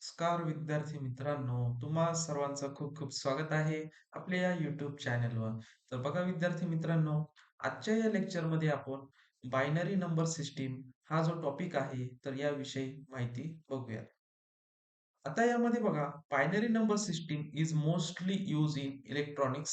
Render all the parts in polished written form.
नमस्कार विद्यार्थी मित्रांनो, तुम्हा सर्वांचं खूप खूप स्वागत आहे आपल्या या YouTube चॅनलवर. तर बघा विद्यार्थी मित्रांनो, आजच्या या लेक्चरमध्ये आपण बायनरी नंबर सिस्टीम हा जो टॉपिक आहे, तर याविषयी माहिती बघूया. आता यामध्ये बघा, binary number system is mostly use in electronic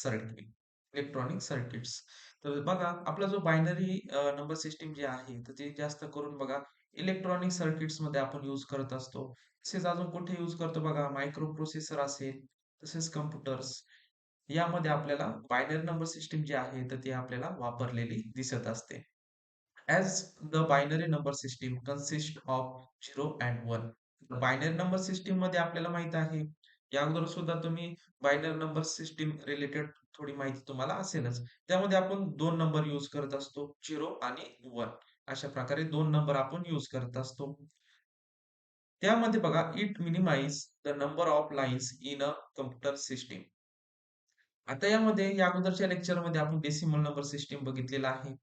circuits. तर बघा, आपला जो बायनरी नंबर सिस्टीम जे आहे, तर ते जास्त करून बघा इलेक्ट्रॉनिक सर्किट्समध्ये आपण यूज करत असतो. तसेच अजून कुठे यूज करतो बघा, मायक्रो प्रोसेसर असेल, तसेच कम्प्युटर्स यामध्ये आपल्याला बायनरी नंबर सिस्टीम जी आहे, तर ती आपल्याला वापरलेली दिसत असते. As the binary number system consists of 0 and 1. The binary number system मध्ये आपल्याला माहित आहे, या अगोदर सुद्धा तुम्ही बायनरी नंबर सिस्टीम रिलेटेड थोडी माहिती तुम्हाला असेलच. त्यामध्ये आपण दोन नंबर यूज करत असतो, 0 आणि 1. अशा प्रकारे दोन नंबर आपण यूज करत असतो. त्यामध्ये बघा, it minimise the number of lines in a computer system. आता यामध्ये या अगोदरच्या लेक्चरमध्ये आपण डेसिमल नंबर सिस्टीम बघितलेला आहे.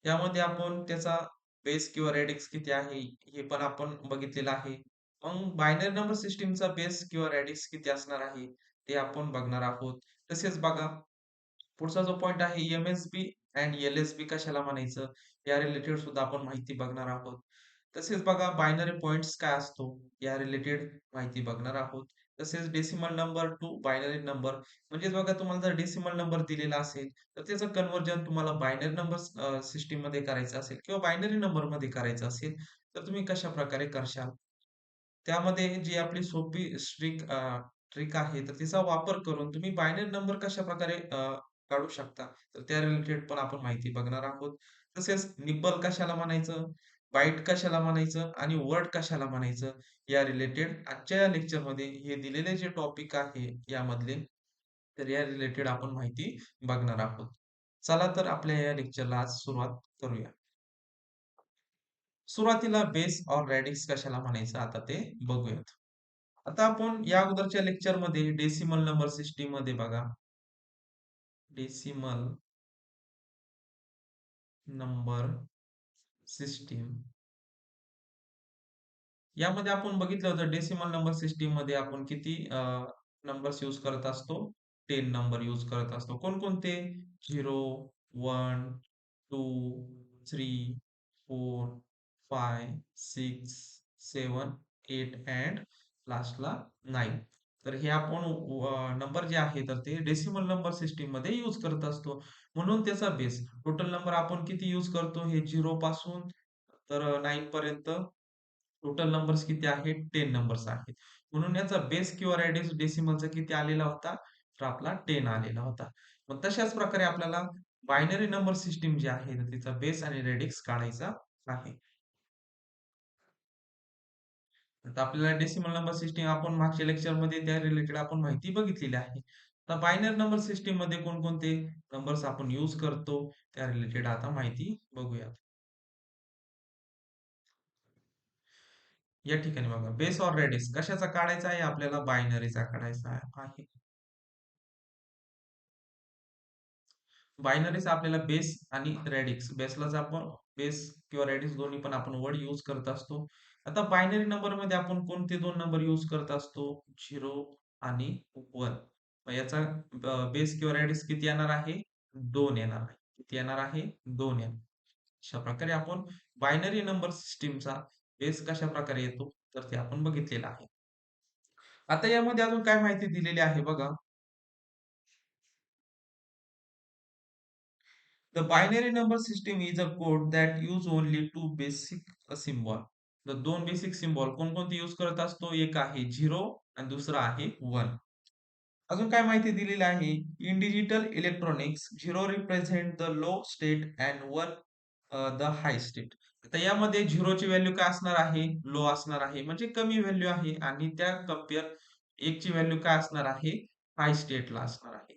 यामध्ये आपण त्याचा बेस किंवा रेडिक्स किती आहे हे पण आपण बघितलेलं आहे. मग बायनरी नंबर सिस्टीमचा बेस किंवा रेडिक्स किती असणार आहे ते आपण बघणार आहोत. तसेच बघा पुढचा जो पॉइंट आहे एम-एस-बी अँड एल-एस-बी कशाला म्हणायचं या रिलेटेड सुद्धा आपण माहिती बघणार आहोत. तसेच बघा बायनरी पॉइंट्स काय असतो या रिलेटेड माहिती बघणार आहोत. तसेच decimal number two binary number म्हणजेच बघा तुम्हाला जर डेसिमल नंबर दिलेला असेल तर त्याचं कन्व्हर्जन तुम्हाला बायनरी नंबर सिस्टीम मध्ये करायचं असेल किंवा बायनरी नंबर मध्ये करायचं असेल तर तुम्ही कशा प्रकारे करशाल? त्यामध्ये जी आपली सोपी ट्रिक आहे, तर तिचा वापर करून तुम्ही बायनरी नंबर कशाप्रकारे काढू शकता, तर त्या रिलेटेड पण आपण माहिती बघणार आहोत. तसेच निब्बल कशाला म्हणायचं, बाईट कशाला म्हणायचं आणि वर्ड कशाला म्हणायचं, या रिलेटेड आजच्या या लेक्चरमध्ये हे दिलेले जे टॉपिक आहे यामधले, तर या रिलेटेड आपण माहिती बघणार आहोत. चला तर आपल्या या लेक्चरला आज सुरुवात करूया. सुरुवातीला बेस और रॅडिक्स कशाला म्हणायचं आता ते बघूयात. आता आपण या अगोदरच्या लेक्चरमध्ये डेसिमल नंबर सिस्टीम मध्ये बघा, डेसिमल नंबर सिस्टीम यामध्ये आपण बघितलं होतं डेसिमल नंबर सिस्टीम मध्ये आपण किती नंबर्स यूज करत असतो? 10 नंबर यूज करत असतो. कोणकोणते? 0, 1, 2, 3, 4, 5, 6, 7, 8 अँड लास्टला 9. तर हे आपण नंबर जे आहे तर ते डेसिमल नंबर सिस्टीम मध्ये यूज करत असतो. म्हणून त्याचा बेस टोटल नंबर आपण किती यूज करतो? हे 0 पासून तर 9 पर्यंत टोटल नंबर्स किती आहेत? 10 नंबर्स आहेत. म्हणून याचा बेस किंवा रेडिक्स डेसिमलचा किती आलेला होता? तर आपला 10 आलेला होता. मग तशाच प्रकारे आपल्याला बायनरी नंबर सिस्टीम जी आहे, तर तिचा बेस आणि रेडिक्स काढायचा आहे. आता आपल्याला डेसिमल नंबर सिस्टीम आपण मागच्या लेक्चरमध्ये त्या रिलेटेड आपण माहिती बघितलेली आहे. आता बायनरी नंबर सिस्टीम मध्ये कोणकोणते नंबर्स आपण यूज करतो त्या रिलेटेड आता माहिती बघूया. या ठिकाणी बघा बेस और रेडिक्स कशाचा काढायचा आहे? आपल्याला बायनरीचा काढायचा आहे. बायनरीचा आपल्याला बेस आणि रेडिक्स बेसलाच आपण बेस किंवा रेडिक्स दोन्ही पण आपण वर्ड यूज करत असतो. आता बायनरी नंबर मध्ये आपण कोणते दोन नंबर यूज करत असतो? 0 आणि 1. मग याचा बेस किंवा रेडिक्स किती येणार आहे? 2 येणार आहे. किती येणार आहे? 2 येणार. अशा प्रकारे आपण बायनरी नंबर सिस्टीमचा बेस कशा प्रकारे येतो तर ते आपण बघितलेलं आहे. आता यामध्ये अजून काय माहिती दिलेली आहे बघा. The binary number system is a code that use only two basic symbol. The दोन बेसिक सिम्बॉल कोणकोणते यूज करत असतो? एक आहे 0 आणि दुसरा आहे 1. अजून काय माहिती दिलेली आहे? In digital electronics 0 represent the low state and 1 the high state. आता यामध्ये 0 ची व्हॅल्यू काय असणार आहे? लो असणार आहे म्हणजे कमी व्हॅल्यू आहे आणि त्या कंपेअर 1 ची व्हॅल्यू काय असणार आहे? हाय स्टेटला असणार आहे.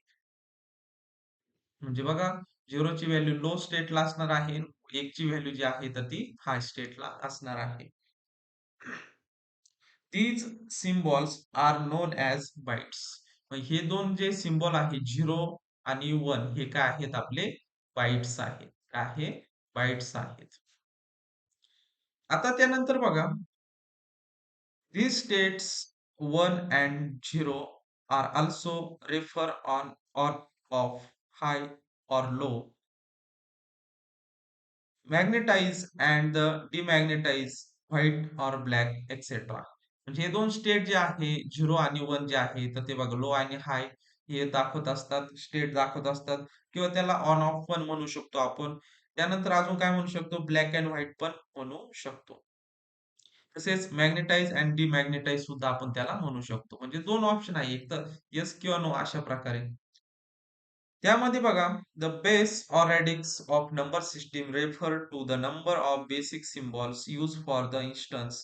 म्हणजे बघा 0 ची व्हॅल्यू लो स्टेटला असणार आहे. 1 ची व्हॅल्यू जी आहे तर ती हाय स्टेटला असणार आहे. These symbols are known as bytes. मग हे दोन जे सिम्बॉल आहे 0 आणि 1 हे काय आहेत? आपले बाइट्स आहेत. काय आहे? बाइट्स आहेत. आता त्यानंतर बघा these states 1 and 0 are also refer on or off, high or low, magnetize and the demagnetize, white और ब्लॅक एक्सेट्रा. म्हणजे हे दोन स्टेट जे आहे 0 आणि 1 जे आहे तर ते बघा लो आणि हाय हे दाखवत असतात, स्टेट दाखवत असतात किंवा त्याला ऑन ऑफ पण म्हणू शकतो आपण. त्यानंतर अजून काय म्हणू शकतो ब्लॅक अँड व्हाईट पण म्हणू शकतो. तसेच मॅग्नेटाइज अँड डिमॅग्नेटाइज सुद्धा आपण त्याला म्हणू शकतो. म्हणजे दोन ऑप्शन आहे एक तर येस किंवा नो अशा प्रकारे. त्यामध्ये बघा the base or radix of number system refer to the number of basic symbols used for the instance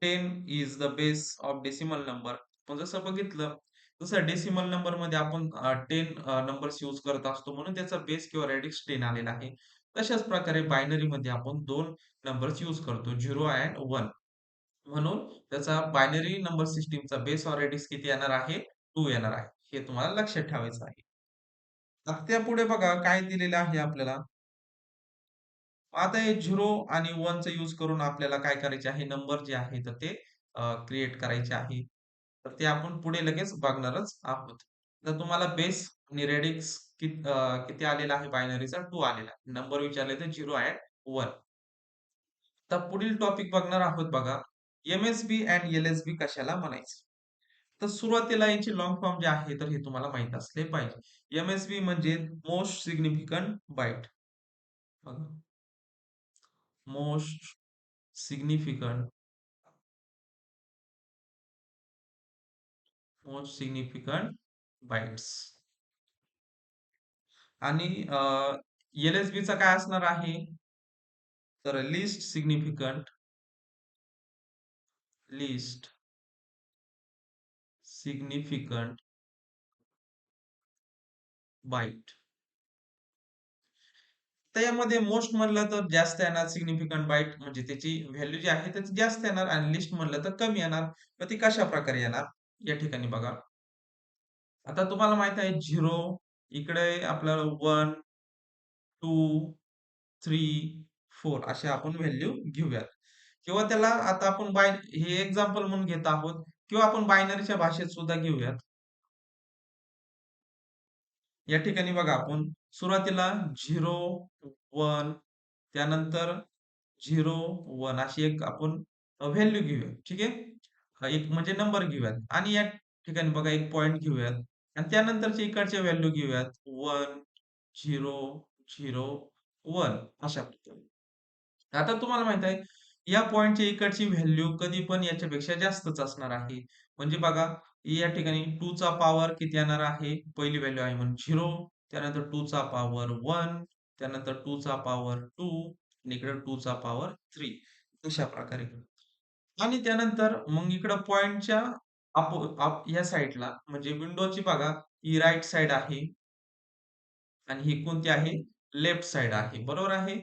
10 is the base of decimal number. पण जसं बघितलं तसं डेसिमल नंबर मध्ये आपण 10 नंबर्स यूज करत असतो म्हणून त्याचा बेस किंवा रेडिक्स 10 आलेला आहे. तशाच प्रकारे बायनरी मध्ये आपण दोन नंबर्स यूज करतो 0 अँड 1 म्हणून त्याचा बायनरी नंबर सिस्टीमचा बेस और रेडिक्स किती येणार आहे 2 येणार आहे. हे तुम्हाला लक्षात ठेवायचं आहे. आता त्यापुढे बघा काय दिलेलं आहे आपल्याला. आता हे 0 आणि 1 चा यूज करून आपल्याला काय करायचे आहे, नंबर जे आहे तर ते क्रिएट करायचे आहे. तर ते आपण पुढे लगेच बघणारच आहोत. तर तुम्हाला बेस आणि रेडिक्स किती आलेला आहे बायनरीचा 2 आलेला आहे. नंबर विचारले तर 0 आणि 1. आता पुढील टॉपिक बघणार आहोत बघा. एम-एस-बी अँड एल-एस-बी कशाला म्हणायचं? तर सुरुवातीला याची लॉंग फॉर्म जे आहे तर हे तुम्हाला माहीत असले पाहिजे. एम-एस-बी म्हणजे मोस्ट सिग्निफिकंट बाईट. बघा. Most significant most significant bytes आणि एल-एस-बी चा काय असणार आहे तर लिस्ट सिग्निफिकंट बाईट. तर यामध्ये मोस्ट म्हणलं तर जास्त येणार सिग्निफिकंट बाईट म्हणजे त्याची व्हॅल्यू जी आहे त्याची जास्त येणार आणि लिस्ट म्हणलं तर कमी येणार. तर ती कशा प्रकारे येणार या ठिकाणी बघा. आता तुम्हाला माहित आहे 0 इकडे आपल्याला 1 2 3 4 असे आपण व्हॅल्यू घेऊयात किंवा त्याला आता आपण हे एक्झाम्पल म्हणून घेत आहोत किंवा आपण बायनरीच्या भाषेत सुद्धा घेऊयात. या ठिकाणी बघा आपण सुरुवातीला 0 1 त्यानंतर 0 1 अशी एक आपण व्हॅल्यू घेऊया. ठीक आहे. एक म्हणजे नंबर घेऊयात आणि या ठिकाणी बघा एक पॉइंट घेऊयात आणि त्यानंतरच्या इकडच्या व्हॅल्यू घेऊयात 1 0 0 1 अशा प्रकारे. आता तुम्हाला माहित आहे या पॉइंटच्या इकडची व्हॅल्यू कधी पण याच्यापेक्षा जास्तच असणार आहे. म्हणजे बघा या ठिकाणी 2 चा पॉवर किती येणार आहे? पहिली व्हॅल्यू आहे म्हणून 0 त्यानंतर 2 चा पॉवर 1 त्यानंतर 2 चा पॉवर 2 आणि इकडे 2 चा पॉवर 3 अशा प्रकारे. आणि त्यानंतर मग इकडं पॉइंटच्या या साइडला म्हणजे विंडोची बघा ही राइट साइड आहे आणि ही कोणती आहे? लेफ्ट साइड आहे. बरोबर आहे?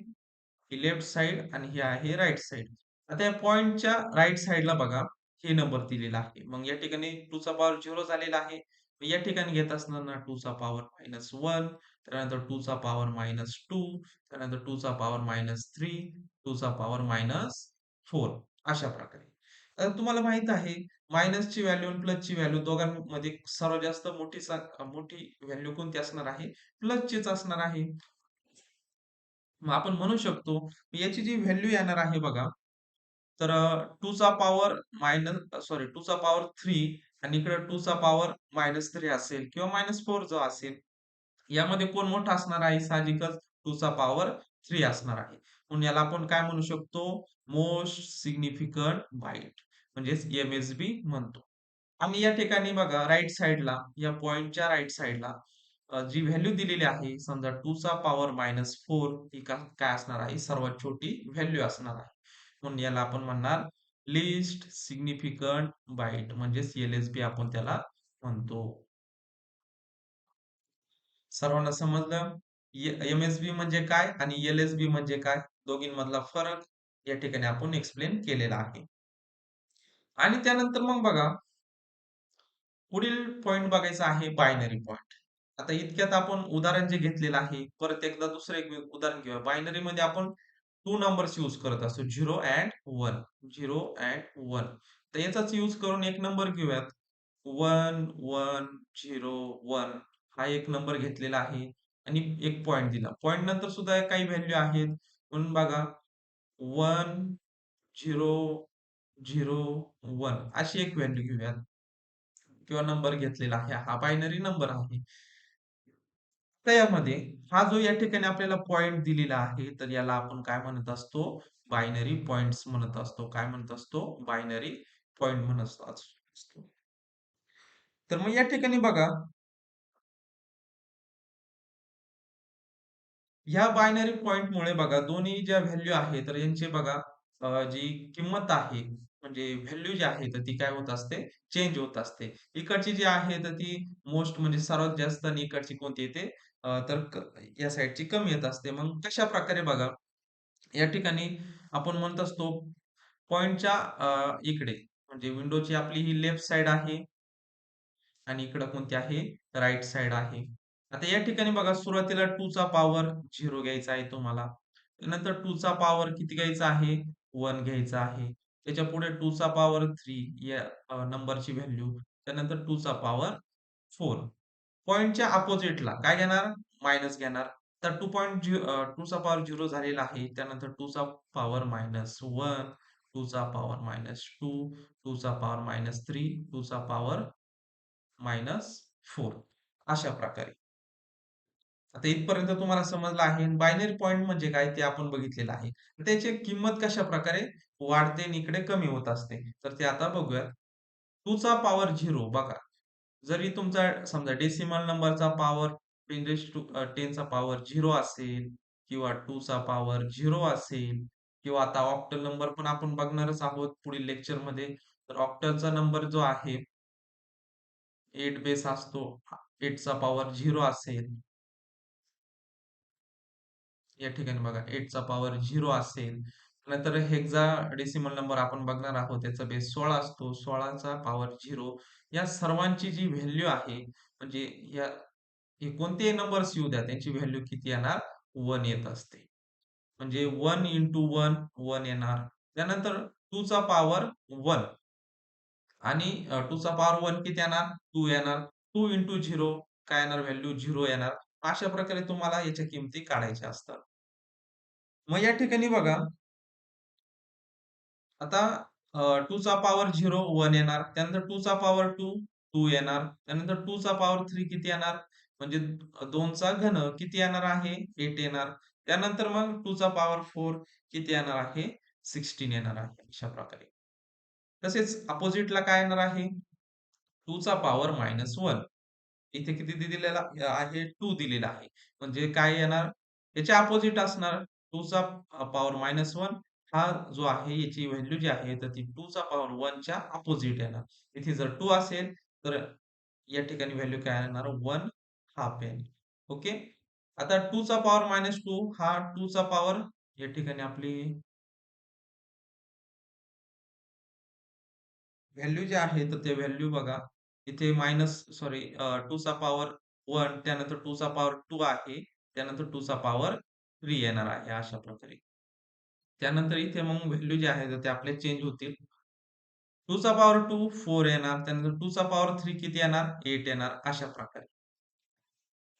ही लेफ्ट साइड आणि ही आहे राइट साइड. आता या पॉइंटच्या राइट साइडला बघा हे नंबर दिलेला आहे. मग या ठिकाणी 2 चा पॉवर 0 झालेला आहे. मग या ठिकाणी घेत असताना 2 चा पॉवर -1 त्यानंतर 2 चा पॉवर -2 त्यानंतर 2 चा पॉवर -3 2 चा पॉवर -4 अशा प्रकारे. आता तुम्हाला माहित आहे मायनसची व्हॅल्यू आणि प्लसची व्हॅल्यू दोघांमध्ये सर्वात जास्त मोठी व्हॅल्यू कोणती असणार आहे? प्लसचीच असणार आहे. मग आपण म्हणू शकतो याची जी व्हॅल्यू येणार आहे बघा तर 2 चा पॉवर टू चा पॉवर 3 आणि इकडे 2 चा पॉवर -3 असेल किंवा -4 जो असेल यामध्ये कोण मोठा असणार आहे साहजिकच 2 चा पॉवर 3 असणार आहे. म्हणून याला आपण काय म्हणू शकतो मोस्ट सिग्निफिकंट बाईट म्हणजेच एम-एस-बी म्हणतो. आणि या ठिकाणी बघा राइट साइडला या पॉइंटच्या राइट साइडला जी व्हॅल्यू दिलेली आहे समजा 2 चा पॉवर -4 ही काय असणार आहे सर्वात छोटी व्हॅल्यू असणार आहे. म्हणून याला आपण म्हणणार लिस्ट सिग्निफिकंट बाईट म्हणजेच एल-एस-बी आपण त्याला म्हणतो. सर्वांना समजलं? एम-एस-बी म्हणजे काय आणि एल-एस-बी म्हणजे काय? दोघींमधला फरक या ठिकाणी आपण एक्सप्लेन केलेला आहे. आणि त्यानंतर मग बघा पुढील पॉइंट बघायचा आहे बायनरी पॉइंट. आता इतक्यात आपण उदाहरण जे घेतलेलं आहे, परत एकदा दुसरं एक उदाहरण घेऊया. बायनरीमध्ये आपण 2 नंबर्स यूज करत असतो 0 अँड 1. 0 अँड 1. तर याचाच यूज करून एक नंबर घेऊयात. 1, 1, 0, 1 हा एक नंबर घेतलेला आहे आणि एक पॉइंट दिला. पॉइंट नंतर सुद्धा काही व्हॅल्यू आहेत. म्हणून बघा 1, 0, 0, 1 अशी एक व्हॅल्यू घेऊयात किंवा नंबर घेतलेला आहे. हा बायनरी नंबर आहे. तर यामध्ये हा जो या ठिकाणी आपल्याला पॉइंट दिलेला आहे, तर याला आपण काय म्हणत असतो? बायनरी पॉइंट्स म्हणत असतो. काय म्हणत असतो? बायनरी पॉइंट म्हणत असतो. तर मग या ठिकाणी बघा, ह्या बायनरी पॉइंटमुळे बघा दोन्ही ज्या व्हॅल्यू आहे तर यांची बघा जी किंमत आहे म्हणजे व्हॅल्यू जी आहे तर ती काय होत असते चेंज होत असते. इकडची जी आहे तर ती मोस्ट म्हणजे सर्वात जास्त आणि इकडची कोणती येते या साईडची कमी येत असते. मग कशा प्रकारे बघा या ठिकाणी आपण म्हणत असतो पॉइंटच्या इकडे म्हणजे विंडोची आपली ही लेफ्ट साइड आहे आणि इकडं कोणती आहे राइट साइड आहे. आता या ठिकाणी बघा सुरुवातीला 2 चा पॉवर 0 घ्यायचा आहे तुम्हाला. नंतर 2 चा पॉवर किती घ्यायचा आहे? 1 घ्यायचा आहे. त्याच्यापुढे 2 चा पॉवर 3 या नंबरची व्हॅल्यू. त्यानंतर 2 चा पॉवर 4. पॉइंटच्या अपोझिटला काय घेणार? मायनस घेणार. तर 2 चा पॉवर 0 झालेला आहे. त्यानंतर 2 चा पॉवर -1, 2 चा पॉवर -2, 2 चा पॉवर -3, 2 चा पॉवर -4 अशा प्रकारे. आता इथपर्यंत तुम्हाला समजलं आहे. बायनरी पॉइंट म्हणजे काय ते आपण बघितलेलं आहे. तर त्याची किंमत कशाप्रकारे वाढते आणि इकडे कमी होत असते. तर ते आता बघूयात. 2 चा पॉवर 0 बघा. जरी तुमचा समजा डेसिमल नंबरचा पॉवर 10 चा पॉवर 0 असेल किंवा 2 चा पॉवर 0 असेल किंवा आता ऑक्टल नंबर पण आपण बघणारच आहोत पुढील लेक्चरमध्ये. तर ऑक्टलचा नंबर जो आहे 8 बेस असतो. 8 चा पॉवर 0 असेल या ठिकाणी बघा 8 चा पॉवर 0 असेल. नंतर हेक्साडेसिमल नंबर आपण बघणार आहोत. त्याचा बेस 16 असतो. 16 चा पॉवर 0 या सर्वांची जी व्हॅल्यू आहे म्हणजे या हे कोणतेही नंबर्स येऊ द्या त्यांची व्हॅल्यू किती येणार? 1 येत असते. म्हणजे 1 इंटू 1 1 येणार. त्यानंतर 2 चा पॉवर 1 आणि 2 चा पॉवर 1 किती येणार? 2 येणार. 2 इंटू 0 काय येणार व्हॅल्यू? 0 येणार. अशा प्रकारे तुम्हाला याच्या किमती काढायच्या असतात. मग या ठिकाणी बघा, आता 2 चा पॉवर 0 1 येणार. त्यानंतर 2 चा पॉवर 2 2 येणार. त्यानंतर 2 चा पॉवर 3 किती येणार? म्हणजे 2 चा घन किती येणार आहे? 8 येणार. त्यानंतर मग 2 चा पॉवर 4 किती येणार आहे? 16 येणार आहे. अशा प्रकारे. तसेच अपोझिटला काय येणार आहे? 2 चा पॉवर -1 इथे किती दिलेला आहे? 2 दिलेला आहे. म्हणजे काय येणार? याच्या अपोझिट असणार 2 चा पॉवर -1 हा जो आहे याची व्हॅल्यू जी आहे तर ती 2 चा पॉवर 1 च्या अपोझिट येणार. इथे जर 2 असेल तर या ठिकाणी व्हॅल्यू काय येणार? 1 हाल्फ येणार. ओके. आता 2 चा पॉवर -2 हा 2 चा पॉवर या ठिकाणी आपली व्हॅल्यू जी आहे तर ते व्हॅल्यू बघा इथे सॉरी 2 चा पॉवर 1 त्यानंतर 2 चा पॉवर 2 आहे. त्यानंतर 2 चा पॉवर 3 येणार आहे अशा प्रकारे. त्यानंतर इथे मग व्हॅल्यू जे आहे तर ते आपले चेंज होतील. 2 चा पॉवर 2 4 येणार. त्यानंतर 2 चा पॉवर 3 किती येणार? 8 येणार अशा प्रकारे.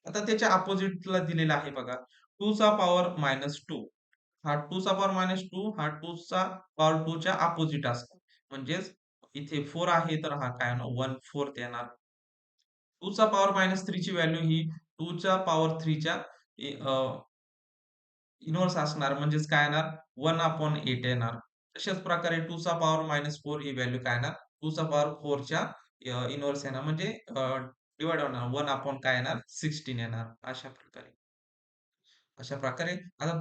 आता त्याच्या अपोझिटला दिलेला आहे बघा 2 चा पॉवर -2 हा 2 चा पॉवर -2 हा 2 चा पॉवर 2 च्या अपोझिट असतो. म्हणजेच इथे 4 आहे तर हा काय होणार 1/4 येणार. 2 चा पॉवर -3 ची व्हॅल्यू ही 2 च्या पॉवर 3 च्या इन्व्हर्स असणार म्हणजेच काय येणार 1/8 येणार. तशाच प्रकारे 2 चा पॉवर -4 ही व्हॅल्यू काय येणार 2 चा पॉवर 4 च्या इन्व्हर्स येणार म्हणजे डिव्हाईड होणार 1 काय येणार 16 येणार अशा प्रकारे. अशा प्रकारे आता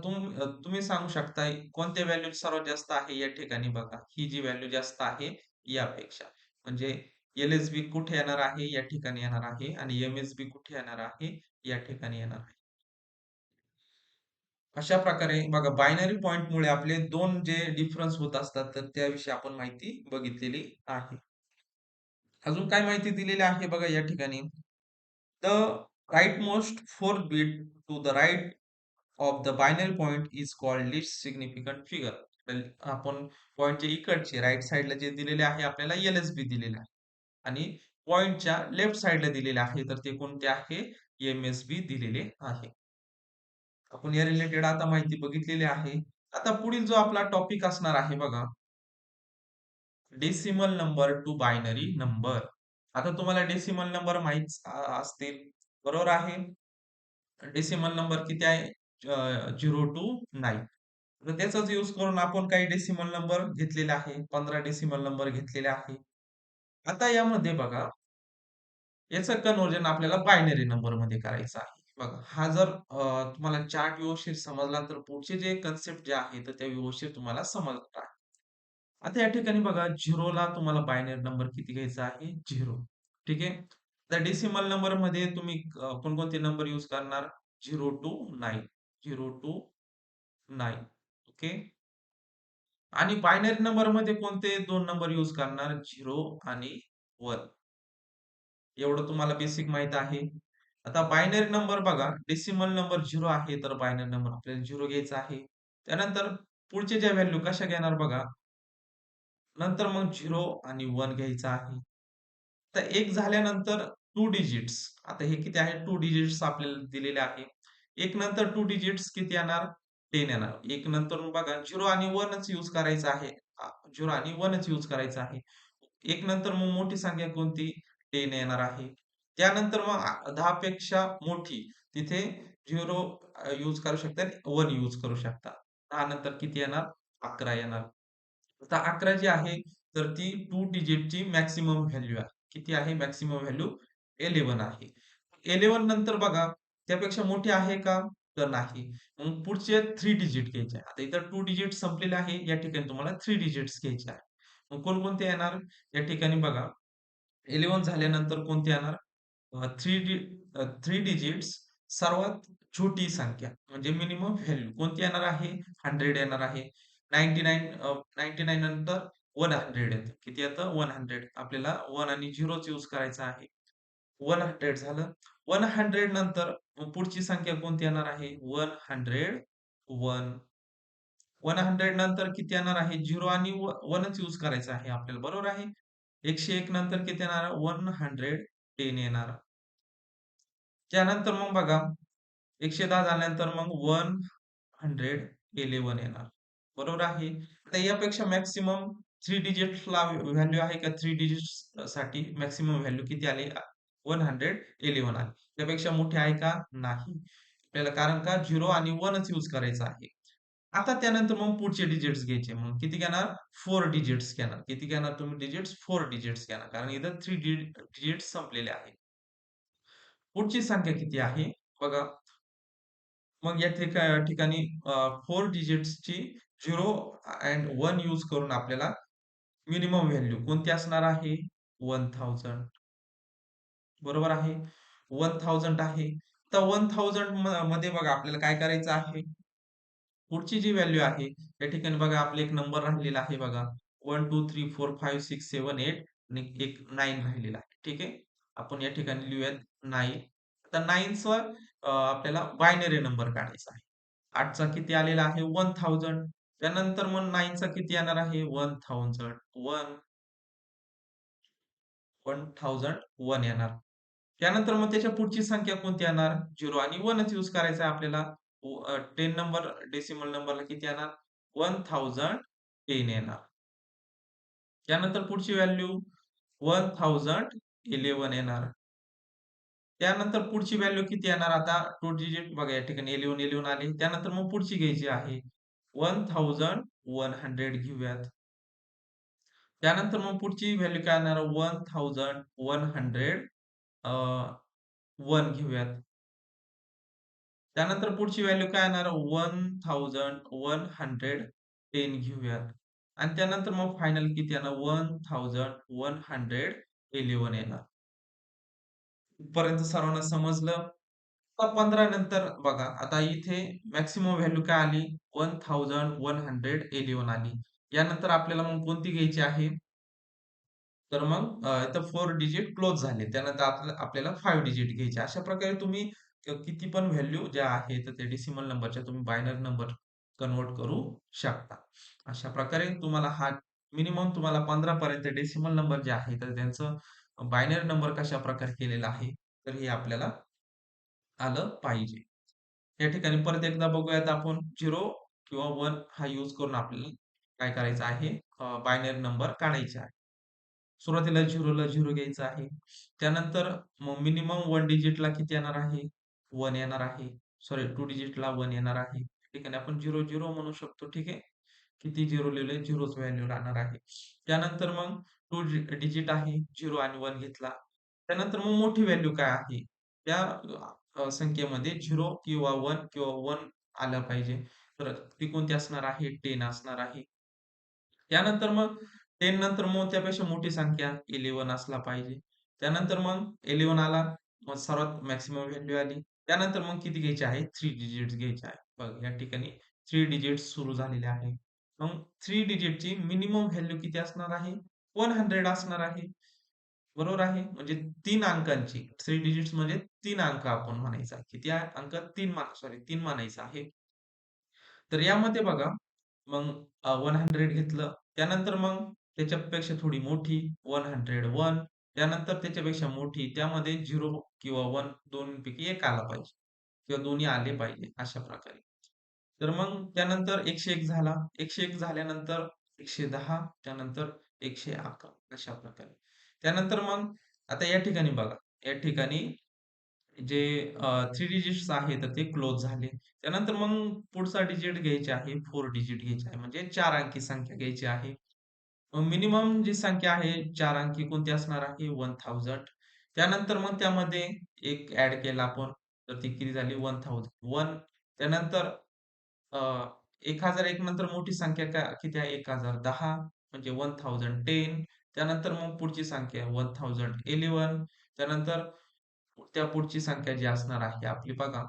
तुम्ही सांगू शकताय कोणत्या व्हॅल्यू सर्वात जास्त आहे या ठिकाणी बघा. ही जी व्हॅल्यू जास्त आहे यापेक्षा. म्हणजे एल-एस-बी कुठे येणार आहे? या ठिकाणी येणार आहे आणि एम-एस-बी कुठे येणार आहे? या ठिकाणी येणार आहे. अशा प्रकारे बघा बायनरी पॉइंटमुळे आपले 2 जे डिफरन्स होत असतात तर त्याविषयी आपण माहिती बघितलेली आहे. अजून काय माहिती दिलेली आहे बघा या ठिकाणी. The rightmost 4 bit to the right of the binary point is called least significant figure. आपण पॉइंटच्या इकडचे राइट साइडला जे दिलेले आहे आपल्याला एल-एस-बी दिलेले आहे आणि पॉइंटच्या लेफ्ट साइडला दिलेले आहे तर ते कोणते आहे? एम-एस-बी दिलेले आहे. आपण या रिलेटेड आता माहिती बघितलेली आहे. आता पुढील जो आपला टॉपिक असणार आहे बघा, decimal number two binary number. आता तुम्हाला डेसिमल नंबर माहीत असतील, बरोबर आहे? डेसिमल नंबर किती आहे? 0 टू 9. तर त्याचाच यूज करून आपण काही डेसिमल नंबर घेतलेले आहे. 15 डेसिमल नंबर घेतलेले आहे. आता यामध्ये बघा, याचं कन्व्हर्जन आपल्याला बायनरी नंबरमध्ये करायचं आहे. बघा, हा जर तुम्हाला चार्ट व्यवस्थित समजला, तर पुढचे जे कन्सेप्ट जे आहे, तर ते व्यवस्थित तुम्हाला समजणार. आता या ठिकाणी बघा 0 ला तुम्हाला बायनरी नंबर किती घ्यायचा आहे? 0. ठीक आहे. तर डेसिमल नंबरमध्ये तुम्ही कोणकोणते नंबर यूज करणार? 0 टू 9. 0 टू 9. ओके. आणि बायनरी नंबरमध्ये कोणते 2 नंबर यूज करणार? 0 आणि 1. एवढं तुम्हाला बेसिक माहीत आहे. आता बायनरी नंबर बघा, डेसिमल नंबर 0 आहे, तर बायनरी नंबर आपल्याला 0 घ्यायचा आहे. त्यानंतर पुढच्या ज्या व्हॅल्यू कशा घेणार बघा, नंतर मग 0 आणि 1 घ्यायचा आहे. तर 1 झाल्यानंतर 2 डिजिट्स. आता हे किती आहे? 2 डिजिट्स आपल्याला दिलेले आहे. 1 नंतर 2 डिजिट्स किती येणार? 10 येणार. 1 नंतर मग बघा 0 आणि 1च यूज करायचं आहे. 0 आणि 1च यूज करायचं आहे. 1 नंतर मग मोठी संख्या कोणती? 10 येणार आहे. त्यानंतर मग 10 पेक्षा मोठी तिथे 0 यूज करू शकता, 1 यूज करू शकता. 10 नंतर किती येणार? 11 येणार. आता 11 जी आहे, तर ती 2 डिजिटची मॅक्सिमम व्हॅल्यू आहे. किती आहे? मॅक्सिमम व्हॅल्यू 11 आहे. 11 नंतर बघा, त्यापेक्षा मोठी आहे का? तर नाही. मग पुढचे 3 डिजिट घ्यायचे आहे. आता इथं 2 डिजिट संपलेले आहे. या ठिकाणी तुम्हाला 3 डिजिट्स घ्यायचे आहे. मग कोणकोणते येणार? या ठिकाणी बघा, 11 झाल्यानंतर कोणते येणार? 3 डिजिट्स सर्वात छोटी संख्या म्हणजे मिनिमम व्हॅल्यू कोणती येणार आहे? 100 येणार आहे. 99 नंतर 100 येतं. किती येतं? 100. आपल्याला 1 आणि 0च यूज करायचा आहे. 100 झालं. 100 नंतर मग पुढची संख्या कोणती येणार आहे? 101. 100 नंतर किती येणार आहे? 0 आणि 1च यूज करायचं आहे आपल्याला, बरोबर आहे? 101 नंतर किती येणार? 110 येणार. त्यानंतर मग बघा 110 झाल्यानंतर मग 111 येणार. बरोबर आहे. आता यापेक्षा मॅक्सिमम 3 डिजिट्सला व्हॅल्यू आहे का? 3 डिजिट्स साठी मॅक्सिमम व्हॅल्यू किती आली? 111 आली. त्यापेक्षा मोठी आहे का? नाही. आपल्याला कारण का 0 आणि 1च यूज करायचं आहे. आता त्यानंतर मग पुढचे डिजिट्स घ्यायचे. मग किती घेणार? 4 डिजिट्स घेणार. किती घेणार तुम्ही डिजिट्स? 4 डिजिट्स घेणार. कारण इथं 3 डिजिट्स संपलेले आहेत. पुढची संख्या किती आहे? बघा, मग या ठिकाणी 4 डिजिट्सची 0 एंड 1 यूज करून आपल्याला मिनिमम व्हॅल्यू कोणती असणार आहे? 1000. बरोबर आहे. 1000 आहे. तर 1000 मध्ये बघा आपल्याला काय करायचं आहे? पुढची जी व्हॅल्यू आहे, त्या ठिकाणी बघा आपला एक नंबर राहिलेला आहे बघा. 1, 2, 3, 4, 5, 6, 7, 8 आणि एक 9 राहिलेला आहे. ठीक आहे. आपण या ठिकाणी लिहूयात 9. आता 9चं आपल्याला बायनरी नंबर काढायचा आहे. 8चा किती आलेला आहे? 1000. त्यानंतर मग 9चा किती येणार आहे? 1000. 1001 येणार. त्यानंतर मग त्याच्या पुढची संख्या कोणती येणार? 0 आणि 1च यूज करायचा आहे आपल्याला. 10 नंबर डेसिमल नंबरला किती येणार? 1010 येणार. त्यानंतर पुढची व्हॅल्यू 1011 येणार. त्यानंतर पुढची व्हॅल्यू किती येणार आता? 2 डिजिट बघा या ठिकाणी 11 आली. त्यानंतर मग पुढची घ्यायची आहे. 1100 घेऊयात. त्यानंतर मग पुढची व्हॅल्यू काय येणार? 1100 अ, 1 घेऊयात. त्यानंतर पुढची व्हॅल्यू काय येणार? 1110 घेऊयात. आणि त्यानंतर मग फायनल किती येणार? 1111 येणार. इथपर्यंत सर्वांना समजलं? आता 15 नंतर बघा, आता इथे मॅक्सिमम व्हॅल्यू काय आली? 1111 आली. यानंतर आपल्याला मग कोणती घ्यायची आहे? तर मग इथं 4 डिजिट क्लोज झाले. त्यानंतर आपल्याला 5 डिजिट घ्यायचे. अशा प्रकारे तुम्ही किती पण व्हॅल्यू ज्या आहेत, तर ते डेसिमल नंबरच्या तुम्ही बायनरी नंबर कन्व्हर्ट करू शकता. अशा प्रकारे तुम्हाला हा मिनिमम तुम्हाला 15 पर्यंत डेसिमल नंबर जे आहे तर त्यांचं बायनरी नंबर कशा प्रकारे केलेला आहे तर हे आपल्याला आलं पाहिजे. या ठिकाणी परत एकदा बघूयात आपण 0 किंवा 1 हा यूज करून आपल्याला काय करायचं आहे बायनरी नंबर काढायचे आहे. सुरुवातीला 0 ला 0 घ्यायचा आहे. त्यानंतर मग मिनिमम 1 डिजिटला किती येणार आहे? 1 येणार आहे. सॉरी 2 डिजिटला 1 येणार आहे. त्या ठिकाणी आपण 0, 0 म्हणू शकतो. ठीक आहे. किती 0 लिहिले 0च व्हॅल्यू राहणार आहे. त्यानंतर मग 2 डिजिट आहे. 0 आणि 1 घेतला. त्यानंतर मग मोठी व्हॅल्यू काय आहे? त्या संख्येमध्ये 0 किंवा 1 किंवा 1 आलं पाहिजे. तर ती कोणती असणार आहे? 10 असणार आहे. त्यानंतर मग 10 नंतर मग त्यापेक्षा मोठी संख्या 11 असला पाहिजे. त्यानंतर मग 11 आला, मग सर्वात मॅक्सिमम व्हॅल्यू आली. त्यानंतर मग किती घ्यायचे आहे? 3 डिजिट्स घ्यायचे आहे. बघ या ठिकाणी 3 डिजिट्स सुरू झालेले आहे. मग 3 डिजिटची मिनिमम व्हॅल्यू किती असणार आहे? 100 असणार आहे. बरोबर आहे? म्हणजे 3 अंकांची 3 डिजिट्स म्हणजे 3 अंक आपण म्हणायचा. किती आहे अंक? 3 सॉरी 3 म्हणायचा आहे. तर यामध्ये बघा मग 100 घेतलं. त्यानंतर मग त्याच्यापेक्षा थोडी मोठी 101 त्यानंतर त्याच्यापेक्षा मोठी त्यामध्ये 0 किंवा 1 दोन्हीपैकी एक आला पाहिजे किंवा दोन्ही आले पाहिजे अशा प्रकारे. तर मग त्यानंतर 101 झाला. 101 झाल्यानंतर 110 त्यानंतर 111 अशा प्रकारे. त्यानंतर मग आता या ठिकाणी बघा, या ठिकाणी जे 3 डिजिट्स आहे तर ते क्लोज झाले. त्यानंतर मग पुढचा डिजिट घ्यायचा आहे 4 डिजिट घ्यायचे आहे म्हणजे 4 अंकी संख्या घ्यायची आहे. मिनिमम जी संख्या आहे 4 अंकी कोणती असणार आहे 1000. त्यानंतर मग त्यामध्ये एक ॲड केला आपण तर ती किती झाली 1001. त्यानंतर अ, 1001 नंतर मोठी संख्या किती आहे 1010 म्हणजे 1010. त्यानंतर मग पुढची संख्या 1011. त्यानंतर त्या पुढची संख्या जी असणार आहे आपली बघा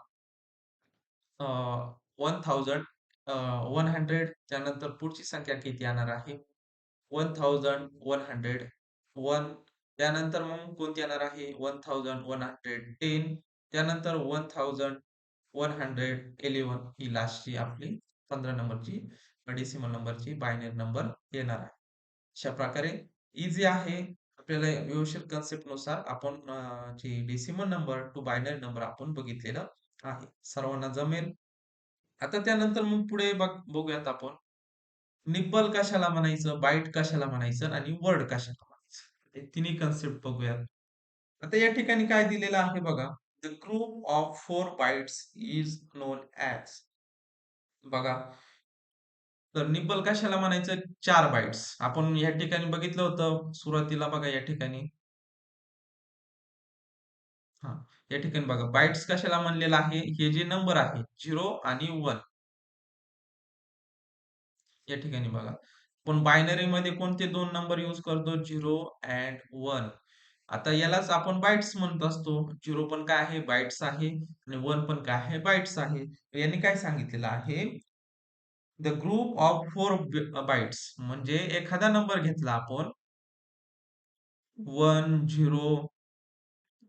1000 100 त्यानंतर पुढची संख्या किती येणार आहे 1101 त्यानंतर मग कोणती येणार आहे 1110 त्यानंतर 1111 ही लास्टची आपली 15 नंबरची डेसिमल नंबरची बायनरी नंबर येणार आहे. अशा प्रकारे इझी आहे. आपल्याला व्यवस्थित कन्सेप्ट नुसार आपण जे decimal number two binary number आपण बघितलेलं आहे. सर्वांना जमेल. आता त्यानंतर मग पुढे बघूयात आपण निब्बल कशाला म्हणायचं, बाईट कशाला म्हणायचं आणि वर्ड कशाला म्हणायचं. हे तिन्ही कन्सेप्ट बघूयात. आता या ठिकाणी काय दिलेलं आहे बघा. The group of 4 bytes is known as बघा तर निब्बल कशाला म्हणायचं 4 बाइट्स. आपण या ठिकाणी बघितलं होतं सुरुवातीला बघा या ठिकाणी हां, या ठिकाणी बघा बाइट्स कशाला म्हणलेलं आहे, हे जे नंबर आहे 0 आणि 1 या ठिकाणी बघा. पण बायनरीमध्ये कोणते 2 नंबर यूज करतो 0 अँड 1. आता यालाच आपण बाइट्स म्हणत असतो. 0 पण काय आहे बाइट्स आहे आणि 1 पण काय आहे बाइट्स आहे. यांनी काय सांगितलेलं आहे द ग्रुप ऑफ 4 बाइट्स म्हणजे एखादा नंबर घेतला आपण 1, 0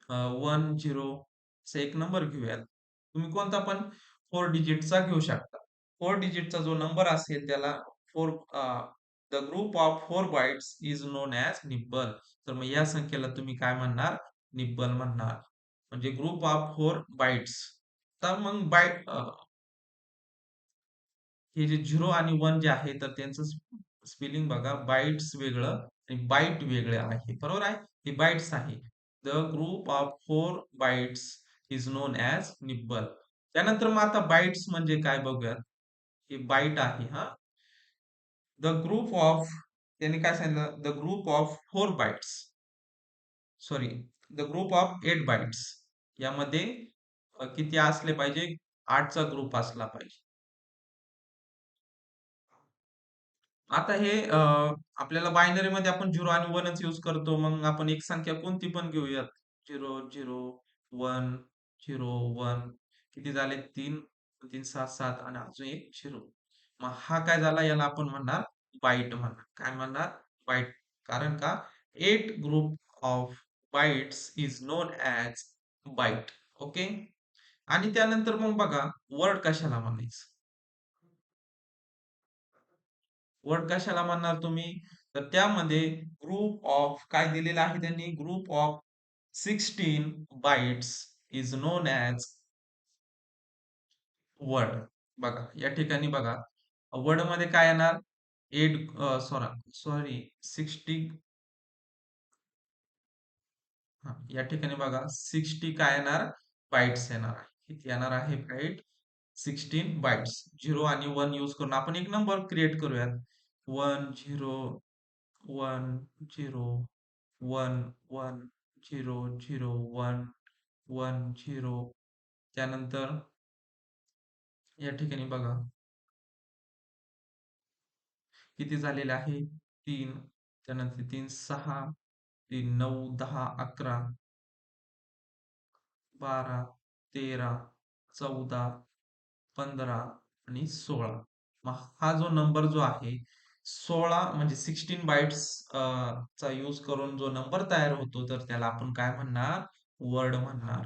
10 असा एक नंबर घेऊयात. तुम्ही कोणता पण 4 डिजिटचा घेऊ शकता. 4 डिजिटचा जो नंबर असेल त्याला 4 the group of 4 bytes is known as nibble. तर मग या संख्येला तुम्ही काय म्हणणार? निब्बल म्हणणार. म्हणजे ग्रुप ऑफ 4 बाइट्स. तर मग हे जे 0 आणि 1 जे आहे तर त्यांचं स्पेलिंग बघा बाइट्स वेगळं आणि बाईट वेगळे आहे. बरोबर आहे? हे बाइट्स आहे. The group of 4 bytes is known as nibble. त्यानंतर मग आता बाइट्स म्हणजे काय बघूयात. हे बाईट आहे हां. द ग्रुप ऑफ त्यांनी काय सांगितलं? The group of 4 bytes sorry the group of 8 bytes यामध्ये किती असले पाहिजे? 8 चा ग्रुप असला पाहिजे. आता हे आपल्याला बायनरीमध्ये आपण 0 आणि 1च यूज करतो. मग आपण एक संख्या कोणती पण घेऊयात. 0, 0, 1, 0, 1 किती झाले? 3, 3, 7, 7 आणि अजून एक 0. मग हा काय झाला? याला आपण म्हणणार बाईट म्हणणार. काय म्हणणार? बाईट. कारण का 8 group of bytes is known as byte. Okay. आणि त्यानंतर मग बघा वर्ड कशाला म्हणायचं? वर्ड कशाला म्हणणार तुम्ही? तर त्यामध्ये ग्रुप ऑफ काय दिलेलं आहे त्यांनी, group of 16 bytes is known as word. बघा या ठिकाणी बघा, वर्ड मध्ये काय येणार? 8 सॉरी 60. हा, या ठिकाणी बघा 60 काय येणार? बाइट्स येणार आहे. किती येणार आहे बाइट? 16 बाइट्स. 0 आणि 1 यूज करून आपण एक नंबर क्रिएट करूयात. 1 0 1 0 1 1 0 0 1 1 0. त्यानंतर या ठिकाणी बघा किती झालेले आहे? 3. त्यानंतर 3 6, 3 9 10 11 12 13 14 15 आणि 16. मग हा जो नंबर जो आहे 16 म्हणजे 16 बाइट्स चा यूज करून जो नंबर तयार होतो तर त्याला आपण काय म्हणणार? वर्ड म्हणणार.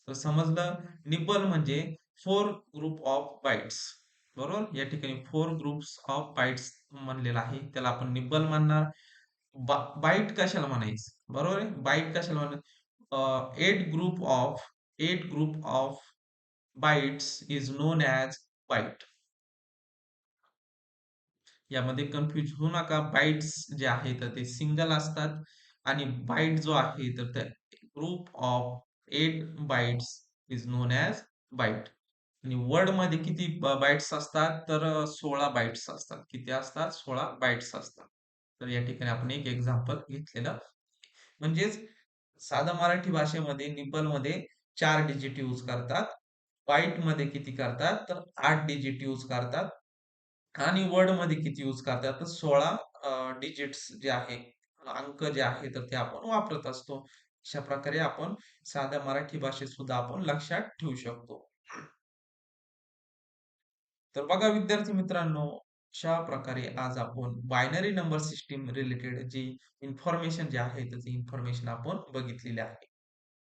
तर समजलं? निबल म्हणजे 4 ग्रुप ऑफ बाइट्स. बरोबर? या ठिकाणी 4 ग्रुप्स ऑफ बाइट्स म्हणलेलं आहे. त्याला आपण निबल म्हणणार. बाईट कशाला म्हणायचं? बरोबर आहे? बाईट कशाला म्हणायचं? 8 group of bytes is known as byte. यामध्ये कन्फ्यूज होऊ नका. बाइट्स जे आहे तर ते सिंगल असतात आणि बाईट जो आहे तर ते group of 8 bytes is known as byte. आणि वर्ड मध्ये किती बाइट्स असतात? तर 16 बाइट्स असतात. किती असतात? 16 बाइट्स असतात. तर या ठिकाणी आपण एक एक्झाम्पल घेतलेलं. म्हणजेच साध्या मराठी भाषेमध्ये निबलमध्ये 4 डिजिट यूज करतात. बाईटमध्ये किती करतात? तर 8 डिजिट यूज करतात. आणि वर्डमध्ये किती यूज करतात? तर 16 डिजिट्स जे आहे, अंक जे आहे, तर ते आपण वापरत असतो. अशा प्रकारे आपण साध्या मराठी भाषेत सुद्धा आपण लक्षात ठेवू शकतो. तर बघा विद्यार्थी मित्रांनो, अशा प्रकारे आज आपण बायनरी नंबर सिस्टम रिलेटेड जी इन्फॉर्मेशन जे आहे, त्याची इन्फॉर्मेशन आपण बघितलेली आहे.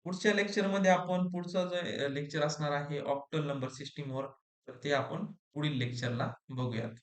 पुढच्या लेक्चरमध्ये आपण पुढचं जे लेक्चर असणार आहे ऑक्टल नंबर सिस्टीमवर, तर ते आपण पुढील लेक्चरला बघूयात.